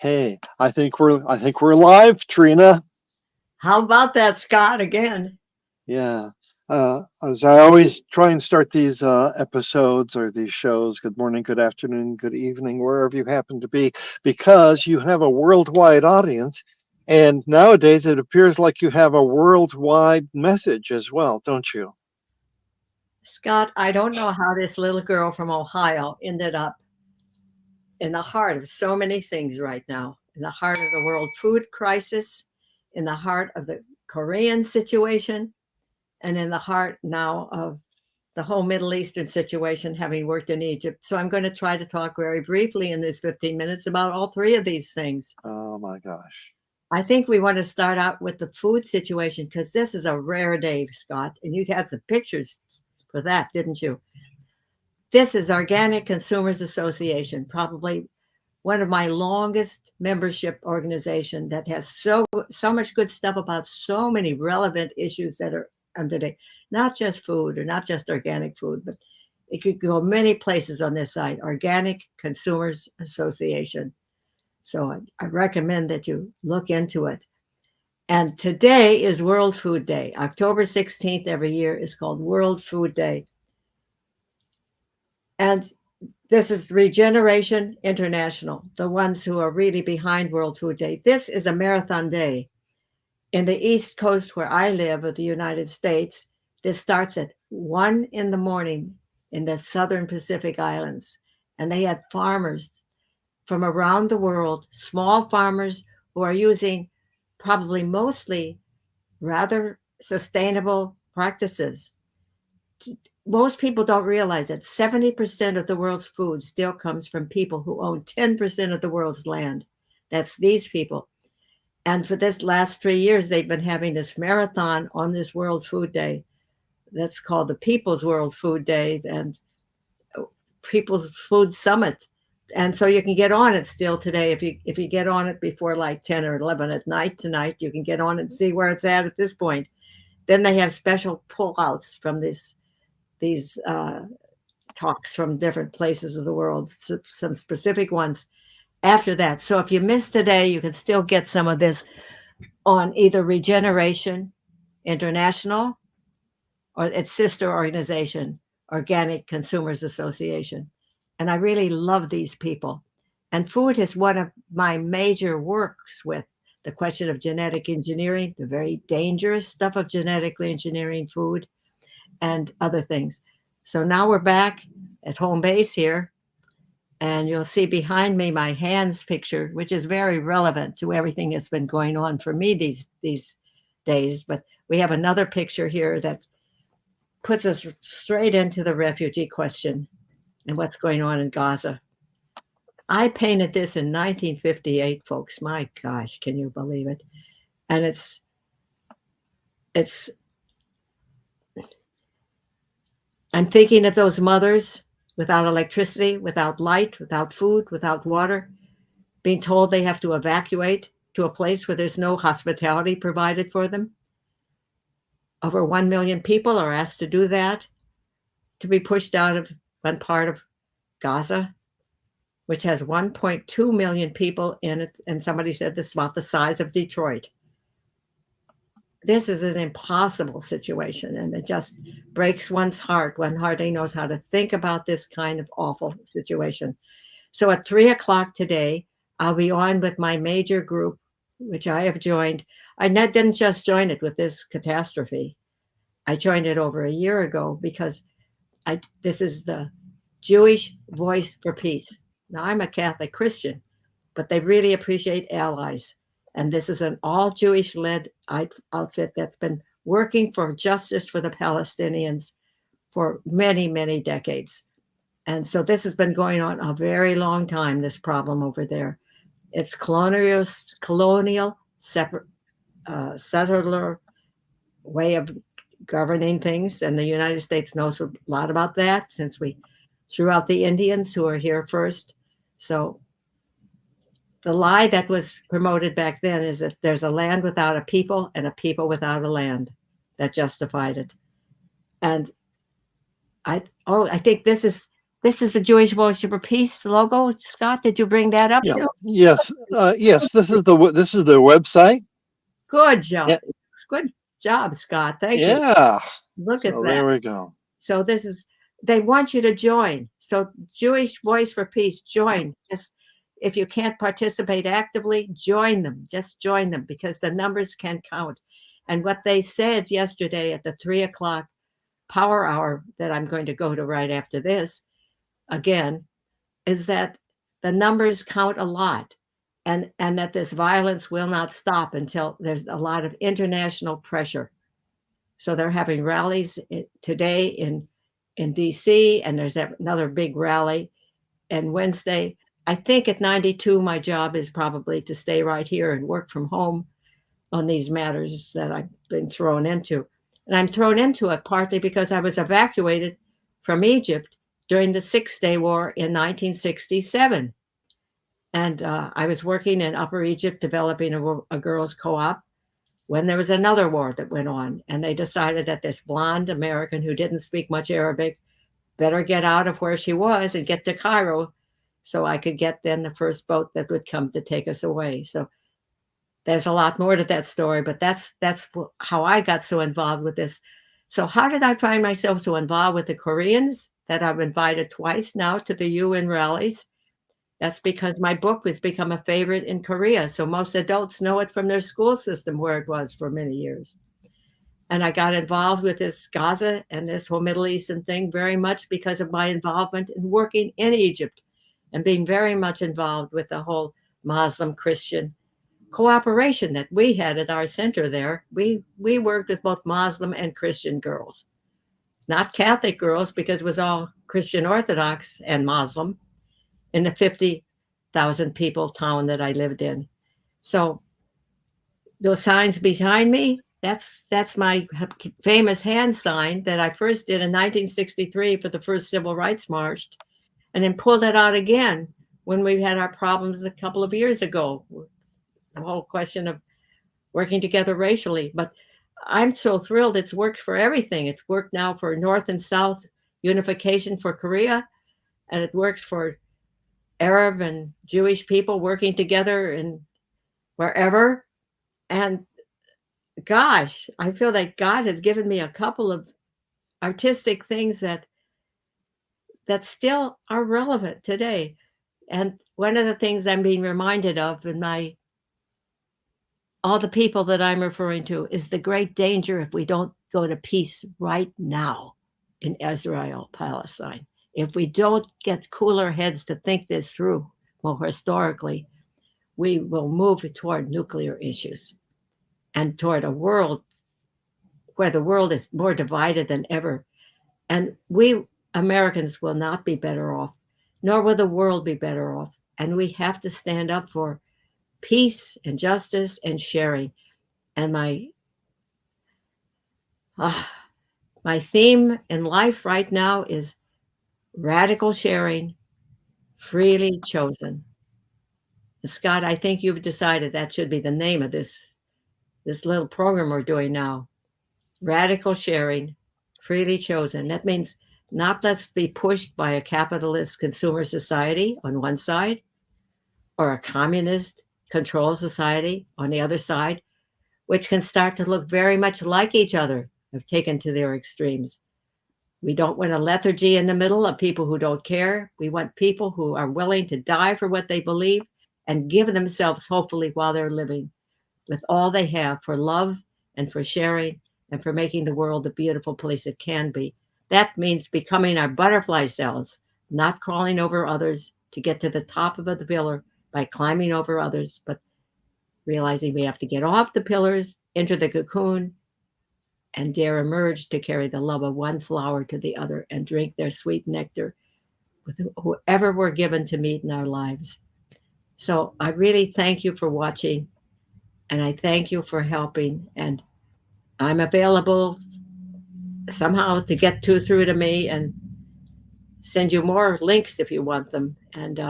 Hey, I think we're live, Trina. How about that, Scott, again? Yeah. As I always try and start these episodes or these shows, good morning, good afternoon, good evening, wherever you happen to be, because you have a worldwide audience. And nowadays it appears like you have a worldwide message as well, don't you? Scott, I don't know how this little girl from Ohio ended up in the heart of so many things right now, in the heart of the world food crisis, in the heart of the Korean situation, and in the heart now of the whole Middle Eastern situation, having worked in Egypt. So I'm going to try to talk very briefly in these 15 minutes about all three of these things. Oh my gosh. I think we want to start out with the food situation because this is a rare day, Scott, and you had some pictures for that, didn't you? This is Organic Consumers Association, probably one of my longest membership organization that has so much good stuff about so many relevant issues that are under the, not just food or not just organic food, but it could go many places on this site, Organic Consumers Association. So I recommend that you look into it. And today is World Food Day. October 16th every year is called World Food Day. And this is Regeneration International, the ones who are really behind World Food Day. This is a marathon day. In the East Coast, where I live, of the United States, this starts at 1 in the morning in the Southern Pacific Islands. And they had farmers from around the world, small farmers who are using probably mostly rather sustainable practices. Most people don't realize that 70% of the world's food still comes from people who own 10% of the world's land. That's these people. And for this last 3 years, they've been having this marathon on this World Food Day. That's called the People's World Food Day and People's Food Summit. And so you can get on it still today. If you get on it before like 10 or 11 at night tonight, you can get on and see where it's at this point. Then they have special pullouts from these talks from different places of the world, some specific ones after that. So if you missed today, you can still get some of this on either Regeneration International or its sister organization, Organic Consumers Association. And I really love these people. And food is one of my major works with the question of genetic engineering, the very dangerous stuff of genetically engineering food and other things. So now we're back at home base here, and you'll see behind me my hands picture, which is very relevant to everything that's been going on for me these days. But we have another picture here that puts us straight into the refugee question and what's going on in Gaza. I painted this in 1958, folks. My gosh, can you believe it? And it's I'm thinking of those mothers without electricity, without light, without food, without water, being told they have to evacuate to a place where there's no hospitality provided for them. Over 1 million people are asked to do that, to be pushed out of one part of Gaza, which has 1.2 million people in it. And somebody said this is about the size of Detroit. This is an impossible situation, and it just breaks one's heart. One hardly knows how to think about this kind of awful situation. So at 3 o'clock today, I'll be on with my major group, which I have joined. I didn't just join it with this catastrophe. I joined it over a year ago because this is the Jewish Voice for Peace. Now, I'm a Catholic Christian, but they really appreciate allies. And this is an all Jewish led outfit that's been working for justice for the Palestinians for many, many decades. And so this has been going on a very long time, this problem over there. It's colonial settler way of governing things. And the United States knows a lot about that since we threw out the Indians who are here first. So the lie that was promoted back then is that there's a land without a people and a people without a land that justified it. And I think this is This is the Jewish Voice for Peace logo. Scott, did you bring that up Yeah. too? Yes. Yes. This is the website. Good job. Yeah. Good job, Scott. Thank you. Yeah. Look at So that. there we go. So this is, they want you to join. So Jewish Voice for Peace, join. Just if you can't participate actively, join them. Just join them because the numbers can count. And what they said yesterday at the 3 o'clock power hour that I'm going to go to right after this again is that the numbers count a lot, and that this violence will not stop until there's a lot of international pressure. So they're having rallies today in DC, and there's another big rally. And Wednesday, I think at 92, my job is probably to stay right here and work from home on these matters that I've been thrown into. And I'm thrown into it partly because I was evacuated from Egypt during the Six-Day War in 1967. And I was working in Upper Egypt developing a girls' co-op when there was another war that went on. And they decided that this blonde American who didn't speak much Arabic better get out of where she was and get to Cairo so I could get then the first boat that would come to take us away. So there's a lot more to that story, but that's how I got so involved with this. So how did I find myself so involved with the Koreans that I've invited twice now to the UN rallies? That's because my book has become a favorite in Korea. So most adults know it from their school system where it was for many years. And I got involved with this Gaza and this whole Middle Eastern thing very much because of my involvement in working in Egypt and being very much involved with the whole Muslim Christian cooperation that we had at our center there. We worked with both Muslim and Christian girls, not Catholic girls because it was all Christian Orthodox and Muslim in the 50,000 people town that I lived in. So those signs behind me, that's my famous hand sign that I first did in 1963 for the first Civil Rights March, and then pulled it out again when we had our problems a couple of years ago. The whole question of working together racially. But I'm so thrilled it's worked for everything. It's worked now for North and South unification for Korea, and it works for Arab and Jewish people working together in wherever. And gosh, I feel like God has given me a couple of artistic things that still are relevant today. And one of the things I'm being reminded of in all the people that I'm referring to is the great danger if we don't go to peace right now in Israel, Palestine. If we don't get cooler heads to think this through more historically, we will move toward nuclear issues and toward a world where the world is more divided than ever. And we Americans will not be better off, nor will the world be better off. And we have to stand up for peace and justice and sharing. And my theme in life right now is radical sharing, freely chosen. Scott, I think you've decided that should be the name of this little program we're doing now. Radical sharing, freely chosen. That means not let's be pushed by a capitalist consumer society on one side or a communist control society on the other side, which can start to look very much like each other, have taken to their extremes. We don't want a lethargy in the middle of people who don't care. We want people who are willing to die for what they believe and give themselves, hopefully, while they're living with all they have for love and for sharing and for making the world the beautiful place it can be. That means becoming our butterfly selves, not crawling over others to get to the top of the pillar by climbing over others, but realizing we have to get off the pillars, enter the cocoon, and dare emerge to carry the love of one flower to the other and drink their sweet nectar with whoever we're given to meet in our lives. So I really thank you for watching, and I thank you for helping. And I'm available somehow to get through to me and send you more links if you want them. And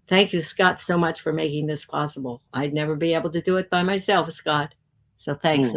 thank you, Scott, so much for making this possible. I'd never be able to do it by myself, Scott. So thanks.